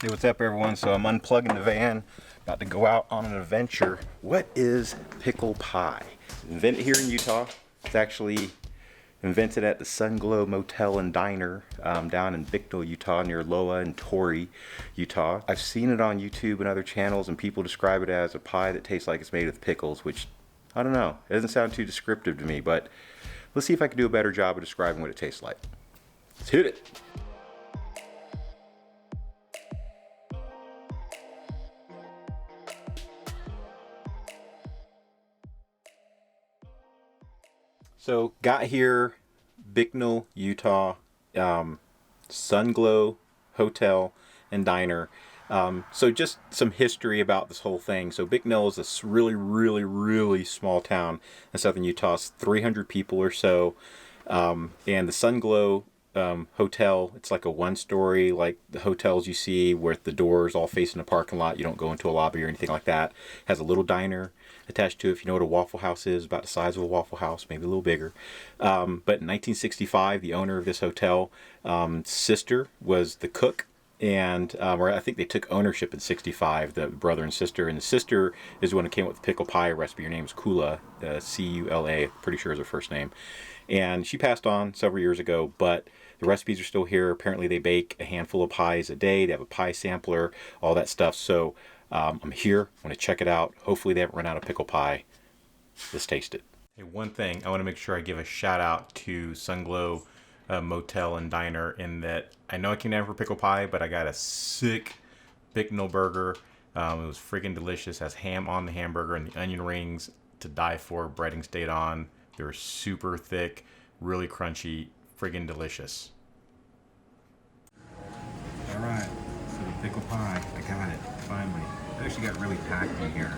Hey, what's up everyone? So I'm unplugging the van, about to go out on an adventure. What is pickle pie? Invented here in Utah. It's actually invented at the Sunglow Motel and Diner down in Bicknell, Utah, near Loa and Torrey, Utah. I've seen it on YouTube and other channels, and people describe it as a pie that tastes like it's made with pickles, which, I don't know, it doesn't sound too descriptive to me, but let's see if I can do a better job of describing what it tastes like. Let's hit it. So got here, Bicknell, Utah, Sunglow Hotel and Diner. So just some history about this whole thing. So Bicknell is this really small town in southern Utah. It's 300 people or so. And the Sunglow hotel, it's like a one-story, like the hotels you see where the doors all facing a parking lot. You don't go into a lobby or anything like that. Has a little diner attached to it. If you know what a Waffle House is, about the size of a Waffle House, maybe a little bigger. But in 1965, the owner of this hotel, sister was the cook. And or I think they took ownership in 65, the brother and the sister is the one who came up with the pickle pie recipe. Her name's Kula, C-U-L-A, pretty sure is her first name. And she passed on several years ago, but the recipes are still here. Apparently they bake a handful of pies a day. They have a pie sampler, all that stuff. So I'm here, I want to check it out. Hopefully they haven't run out of pickle pie. Let's taste it. Hey, one thing, I want to make sure I give a shout out to Sunglow Motel and Diner, in that I know I came down for pickle pie, but I got a sick Bicknell burger. It was freaking delicious. Has ham on the hamburger and the onion rings to die for. Breading stayed on. They were super thick, really crunchy, friggin' delicious. All right, so the pickle pie, I got it finally. It actually got really packed in here,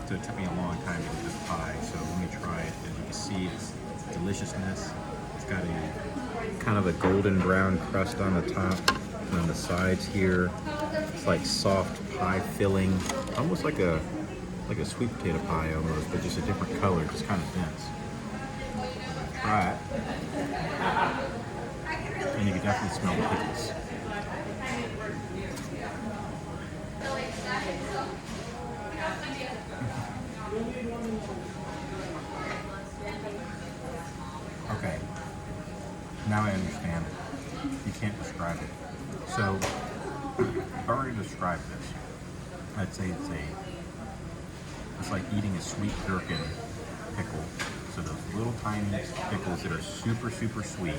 so it took me a long time to get this pie. So let me try it. As you can see, it's deliciousness. It's got a kind of a golden brown crust on the top and on the sides here. It's like soft pie filling, almost like a sweet potato pie almost, but just a different color, just kind of dense. Try it. And you can definitely smell the pickles. Okay, now I understand it. You can't describe it. So, if I were to describe this, I'd say it's like eating a sweet gherkin pickle. So those little tiny pickles that are super sweet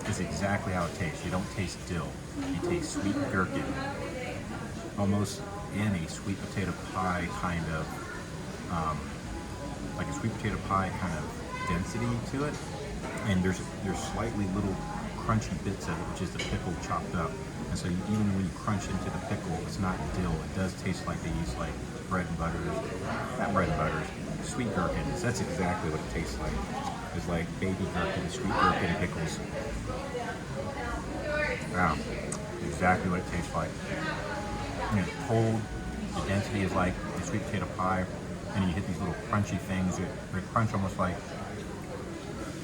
is exactly how it tastes. You don't taste dill. You taste sweet gherkin. Almost in a sweet potato pie kind of, like a sweet potato pie kind of density to it. And there's slightly little crunchy bits of it, which is the pickle chopped up. And so even when you crunch into the pickle, it's not dill. It does taste like they use like bread and butters, not bread and butters, sweet gherkins. That's exactly what it tastes like. It's like baby gherkin, sweet gherkin pickles. Wow, exactly what it tastes like. And it's cold, the density is like a sweet potato pie, and you hit these little crunchy things. They crunch almost like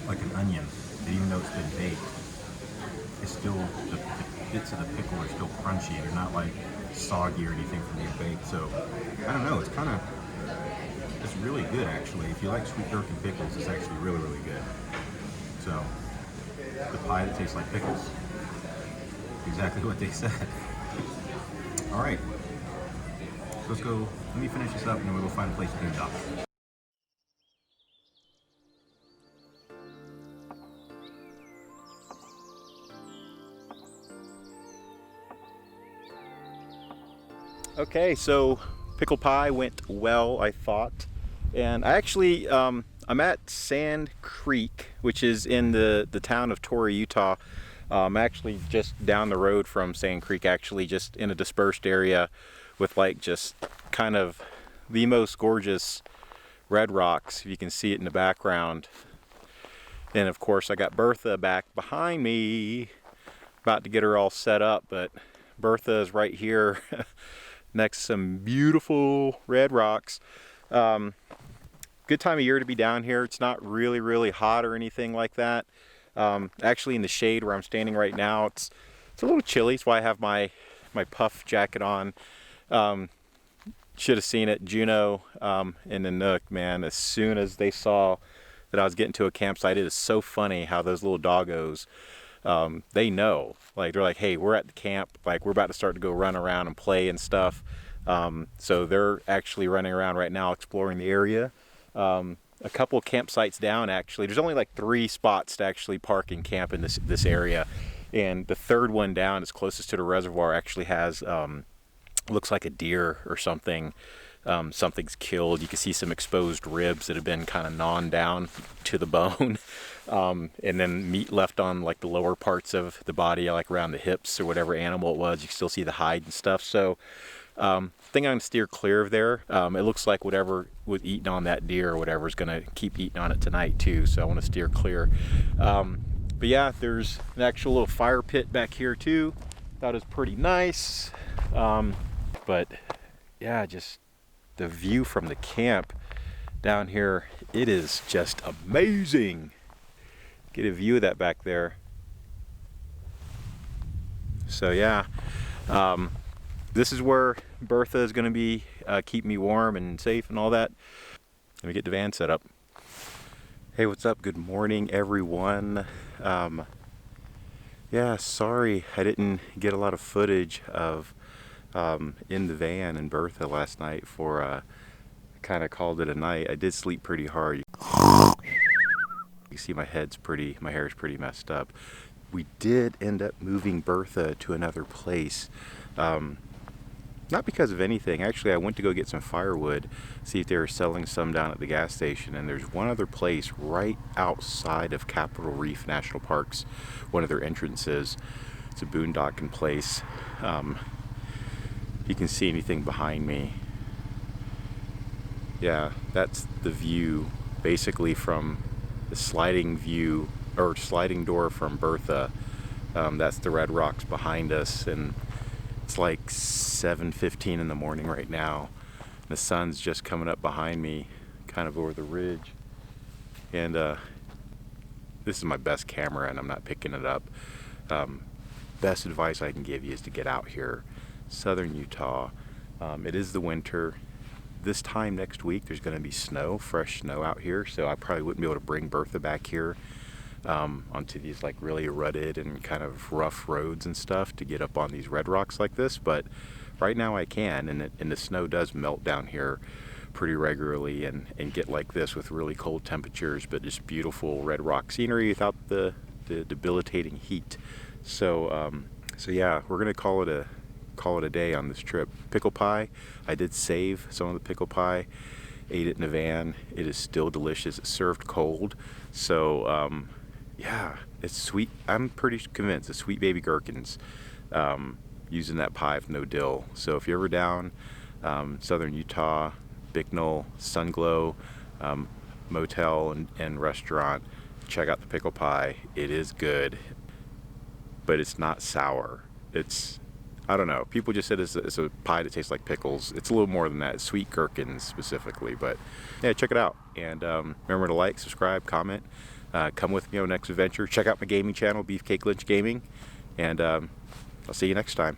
an onion, and even though it's been baked, it's still, the bits of the pickle are still crunchy. They're not like soggy or anything from being baked. So, I don't know, it's really good actually. If you like sweet gherkin pickles, it's actually really good. So, the pie that tastes like pickles, exactly what they said. All right, let's go, let me finish this up and then we'll go find a place to boondock. Okay, so pickle pie went well, I thought. And I actually, I'm at Sand Creek, which is in the town of Torrey, Utah. I'm actually just down the road from Sand Creek, actually just in a dispersed area with like just kind of the most gorgeous red rocks, if you can see it in the background. And of course I got Bertha back behind me, about to get her all set up, but Bertha is right here next to some beautiful red rocks. Good time of year to be down here. It's not really hot or anything like that. Actually in the shade where I'm standing right now, it's a little chilly. That's why I have my my puff jacket on. Should have seen it. Juno and the Nook, man, as soon as they saw that I was getting to a campsite, it is so funny how those little doggos, they know. Like, they're like, hey, we're at the camp. Like, we're about to start to go run around and play and stuff. So they're actually running around right now exploring the area. A couple of campsites down, actually. There's only like 3 spots to actually park and camp in this area. And the third one down is closest to the reservoir actually has... looks like a deer or something. Something's killed. You can see some exposed ribs that have been kind of gnawed down to the bone. And then meat left on like the lower parts of the body, like around the hips or whatever animal it was. You can still see the hide and stuff. So I think I'm going to steer clear of there. It looks like whatever was eating on that deer or whatever is going to keep eating on it tonight too. So I want to steer clear. But yeah, there's an actual little fire pit back here too. That is pretty nice. But yeah, just the view from the camp down here, it is just amazing. Get a view of that back there. So yeah, this is where Bertha is going to be, keep me warm and safe and all that. Let me get the van set up. Hey, what's up? Good morning, everyone. Yeah, sorry I didn't get a lot of footage of in the van in Bertha last night for kind of called it a night. I did sleep pretty hard. You see my hair's pretty messed up. We did end up moving Bertha to another place. Not because of anything. Actually, I went to go get some firewood, see if they were selling some down at the gas station, and there's one other place right outside of Capitol Reef National Park's one of their entrances. It's a boondocking place. You can see anything behind me. Yeah, that's the view basically from the sliding view or sliding door from Bertha. That's the red rocks behind us, and it's like 7:15 in the morning right now. The sun's just coming up behind me, kind of over the ridge. And this is my best camera and I'm not picking it up. Best advice I can give you is to get out here. Southern Utah. It is the winter. This time next week there's going to be snow, fresh snow out here, so I probably wouldn't be able to bring Bertha back here onto these like really rutted and kind of rough roads and stuff to get up on these red rocks like this, but right now I can, and the snow does melt down here pretty regularly and get like this with really cold temperatures, but just beautiful red rock scenery without the debilitating heat. So yeah, we're gonna call it a day on this trip. Pickle pie, I did save some of the pickle pie, ate it in the van. It is still delicious. It's served cold, so yeah, it's sweet. I'm pretty convinced it's sweet baby gherkins using that pie with no dill. So if you're ever down Southern Utah, Bicknell, Sunglow Motel and Restaurant, check out the pickle pie. It is good, but it's not sour. It's, I don't know, people just said it's a pie that tastes like pickles. It's a little more than that. It's sweet gherkins specifically, but yeah, check it out. And remember to like, subscribe, comment, come with me on the next adventure. Check out my gaming channel, Beefcake Lynch Gaming, and I'll see you next time.